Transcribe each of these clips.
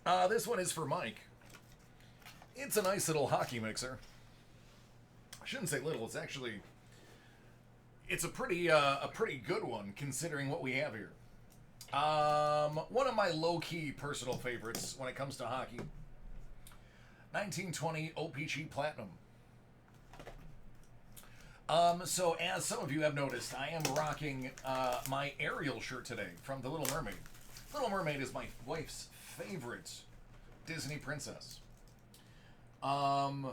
This one is for Mike. It's a nice little hockey mixer. I shouldn't say little. It's a pretty good one considering what we have here. One of my low key personal favorites when it comes to hockey. 1920 OPG Platinum. So as some of you have noticed, I am rocking my Ariel shirt today from The Little Mermaid. Little Mermaid is my wife's favorite Disney princess. And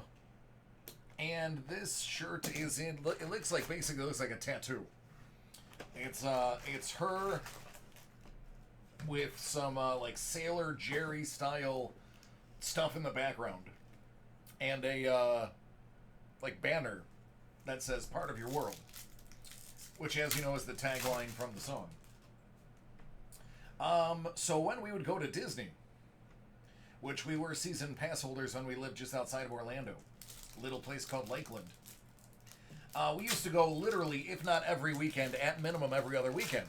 this shirt is in. It looks like basically looks like a tattoo. It's her with some like Sailor Jerry style stuff in the background, and a like banner that says "Part of Your World," which, as you know, is the tagline from the song. So when we would go to Disney, which we were season pass holders when we lived just outside of Orlando, a little place called Lakeland. We used to go literally, if not every weekend, at minimum every other weekend.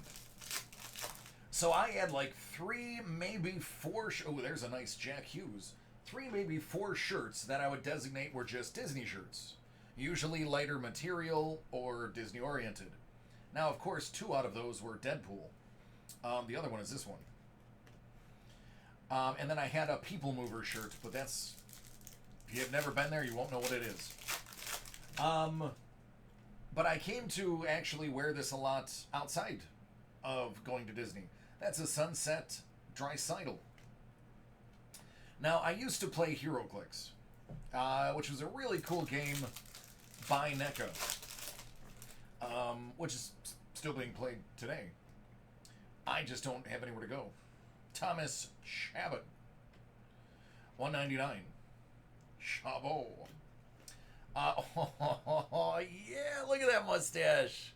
So I had like three, maybe four. Oh, there's a nice Jack Hughes. Three, maybe four shirts that I would designate were just Disney shirts, usually lighter material or Disney oriented. Now, of course, two out of those were Deadpool. The other one is this one. And then I had a People Mover shirt, but that's, if you have never been there, you won't know what it is. But I came to actually wear this a lot outside of going to Disney. That's a Sunset Drysidle. Now, I used to play HeroClix, which was a really cool game by NECA, which is still being played today. I just don't have anywhere to go. Thomas Chabot, 199. Chabot. Oh, yeah, look at that mustache.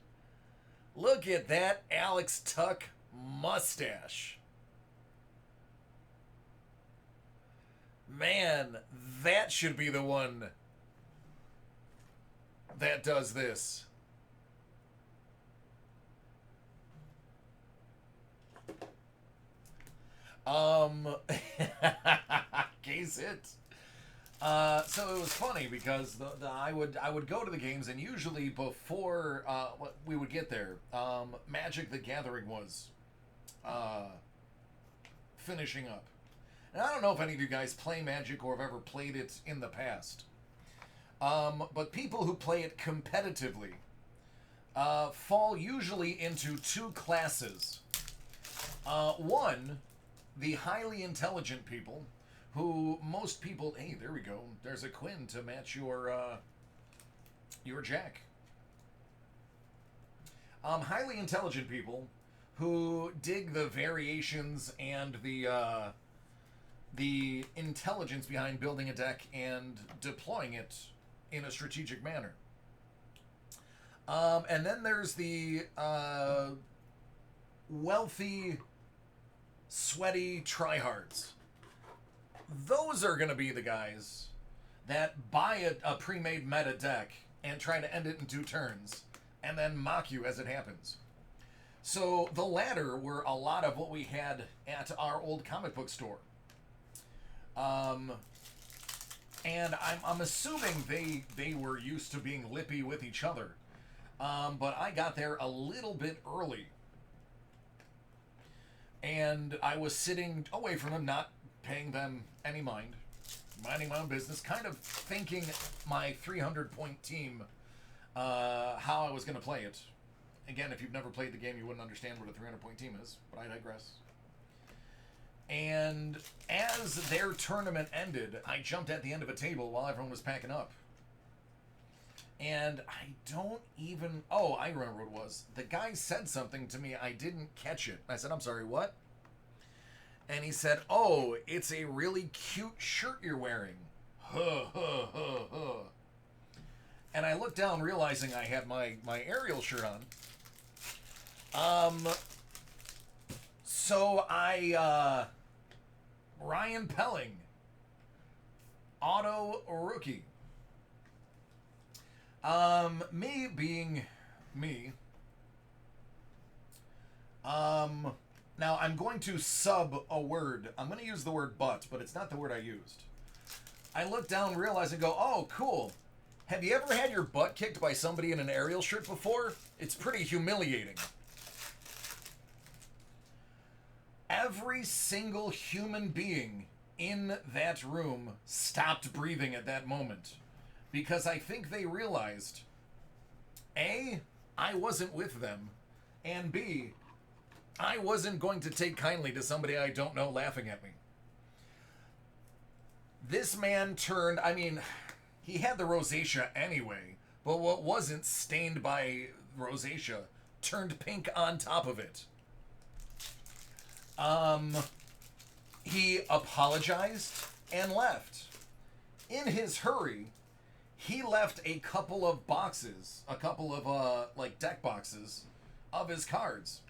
Look at that Alex Tuck mustache. Man, that should be the one that does this. Case it. So it was funny because I would go to the games, and usually before we would get there, Magic the Gathering was finishing up. And I don't know if any of you guys play Magic or have ever played it in the past, but people who play it competitively fall usually into two classes. One, the highly intelligent people, who most people, hey, there we go. There's a Quinn to match your Jack. Highly intelligent people who dig the variations and the intelligence behind building a deck and deploying it in a strategic manner. And then there's the wealthy, sweaty tryhards. Those are going to be the guys that buy a pre-made meta deck and try to end it in 2 turns and then mock you as it happens. So the latter were a lot of what we had at our old comic book store. And I'm assuming they were used to being lippy with each other. But I got there a little bit early. And I was sitting away from them, not paying them any mind, minding my own business, kind of thinking my 300-point team, how I was going to play it. Again, if you've never played the game, you wouldn't understand what a 300-point team is, but I digress. And as their tournament ended, I jumped at the end of a table while everyone was packing up. And I don't even... Oh, I remember what it was. The guy said something to me. I didn't catch it. I said, I'm sorry, what? And he said, oh, it's a really cute shirt you're wearing. Huh, huh, huh, huh. And I looked down, realizing I had my Ariel shirt on. So I, Ryan Pelling, auto rookie. Me being me, Now, I'm going to sub a word. I'm going to use the word but it's not the word I used. I look down, realize, and go, oh, cool. Have you ever had your butt kicked by somebody in an Ariel shirt before? It's pretty humiliating. Every single human being in that room stopped breathing at that moment because I think they realized, A, I wasn't with them, and B, I wasn't going to take kindly to somebody I don't know laughing at me. This man turned, I mean, he had the rosacea anyway, but what wasn't stained by rosacea turned pink on top of it. He apologized and left. In his hurry, he left a couple of boxes, a couple of like deck boxes of his cards.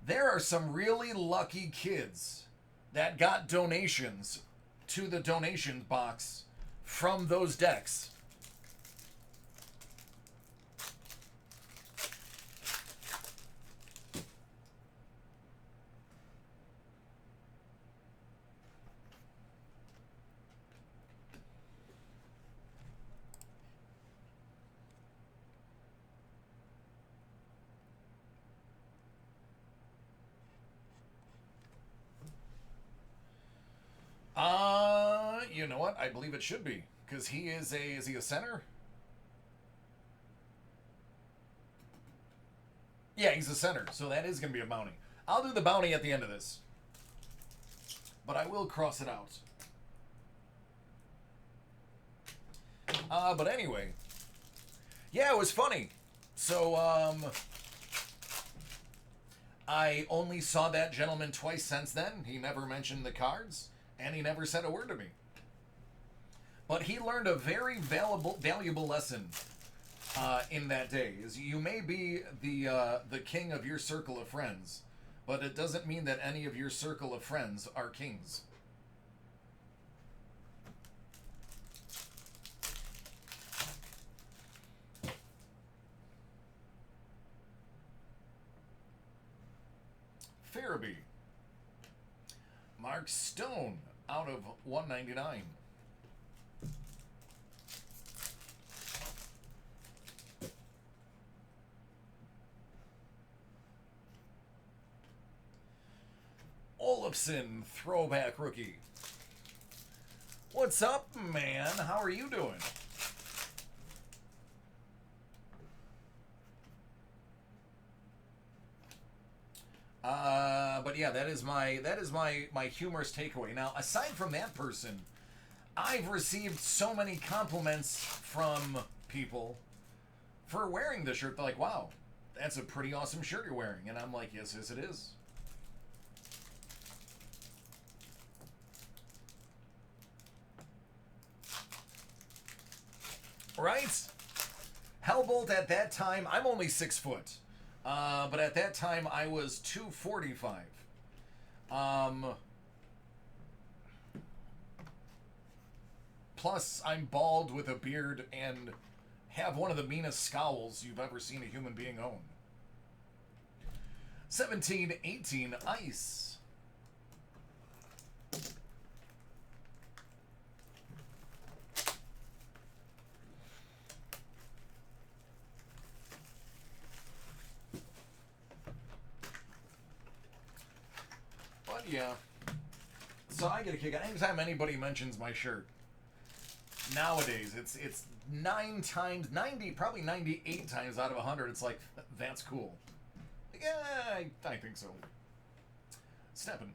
There are some really lucky kids that got donations to the donation box from those decks. You know what? I believe it should be. Because he is he a center? Yeah, he's a center. So that is going to be a bounty. I'll do the bounty at the end of this. But I will cross it out. But anyway. Yeah, it was funny. So, I only saw that gentleman twice since then. He never mentioned the cards. And he never said a word to me. But he learned a very valuable lesson in that day. Is you may be the king of your circle of friends, but it doesn't mean that any of your circle of friends are kings. Farabee. Mark Stone out of 199. Olafson, throwback rookie. What's up, man? How are you doing? But yeah, that is my humorous takeaway. Now, aside from that person, I've received so many compliments from people for wearing the shirt. They're like, wow, that's a pretty awesome shirt you're wearing. And I'm like, yes, it is. Right? Hellbolt at that time, I'm only 6 foot. But at that time, I was 245. Plus, I'm bald with a beard and have one of the meanest scowls you've ever seen a human being own. 1718 Ice. But yeah. So I get a kick out anytime anybody mentions my shirt. Nowadays, it's 9 times, 90, probably 98 times out of 100, it's like, that's cool. Yeah, I think so. Steppin'.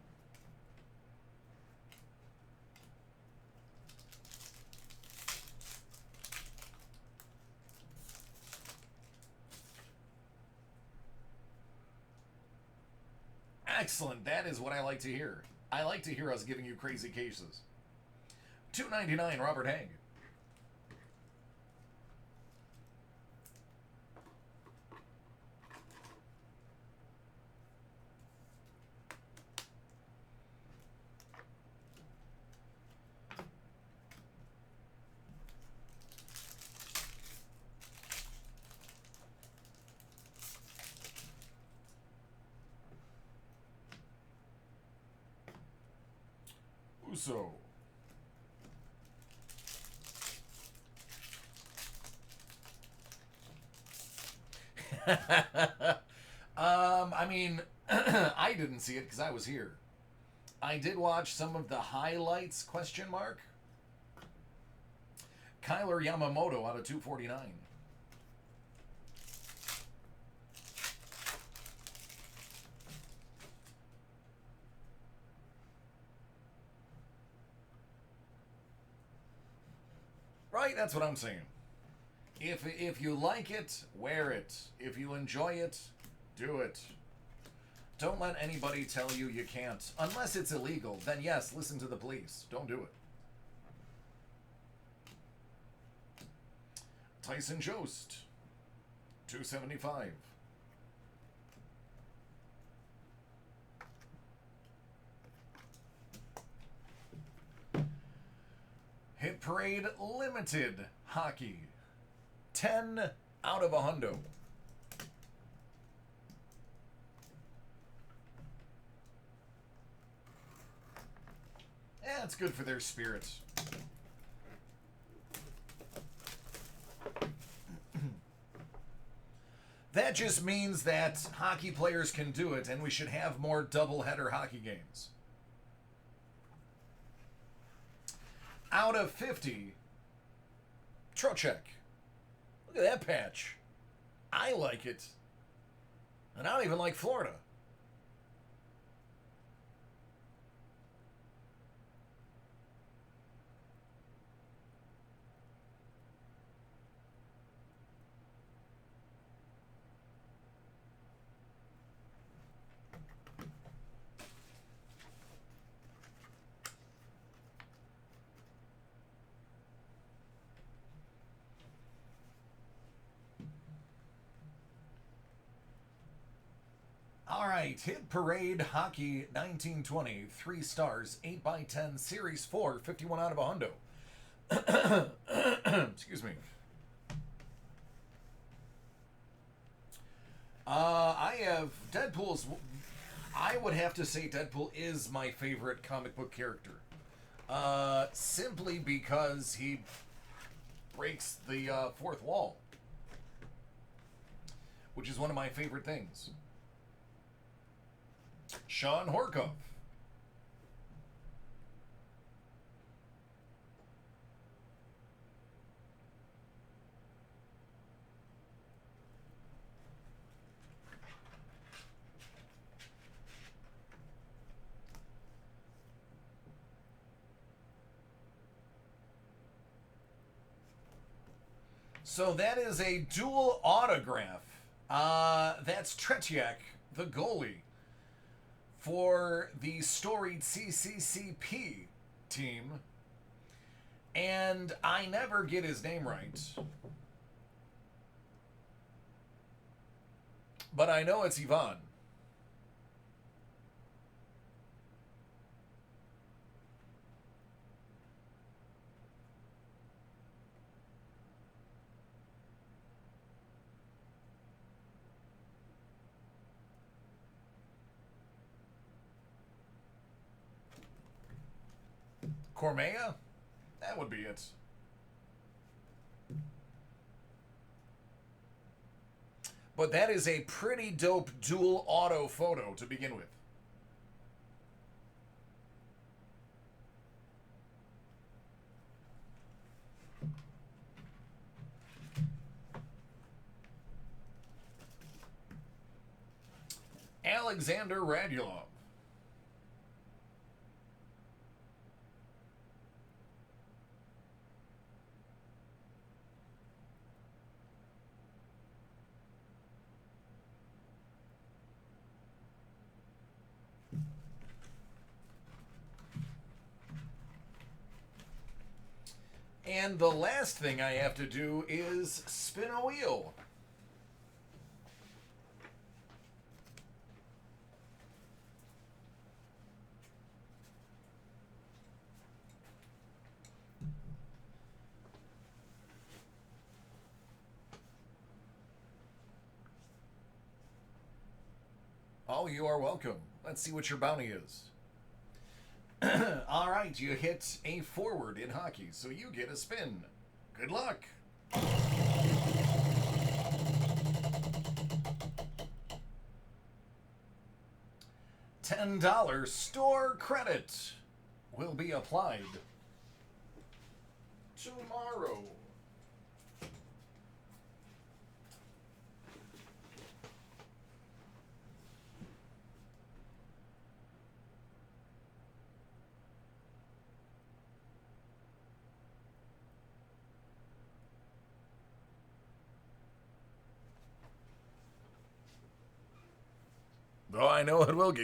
Excellent. That is what I like to hear. I like to hear us giving you crazy cases. $2.99, Robert Haig. Huso. I mean, I didn't see it because I was here. I did watch some of the highlights, question mark. Kyler Yamamoto out of 249. Right, that's what I'm saying. If you like it, wear it. If you enjoy it, do it. Don't let anybody tell you you can't. Unless it's illegal, then yes, listen to the police. Don't do it. Tyson Jost, 275. Hit Parade Limited Hockey, 10 out of 100. Yeah, it's good for their spirits. That just means that hockey players can do it, and we should have more doubleheader hockey games. Out of 50, Trocheck. Look at that patch. I like it. And I don't even like Florida. All right, Hit Parade Hockey 1920, 3 stars, 8x10, Series 4, 51 out of 100. Excuse me. I have Deadpool's. I would have to say Deadpool is my favorite comic book character. Simply because he breaks the fourth wall, which is one of my favorite things. Sean Horkoff. So that is a dual autograph. That's Tretiak, the goalie, for the storied CCCP team. And I never get his name right. But I know it's Ivan. Cormea? That would be it. But that is a pretty dope dual auto photo to begin with. Alexander Radulov. And the last thing I have to do is spin a wheel. Oh, you are welcome. Let's see what your bounty is. All right, you hit a forward in hockey, so you get a spin. Good luck. $10 store credit will be applied tomorrow. Though I know it will get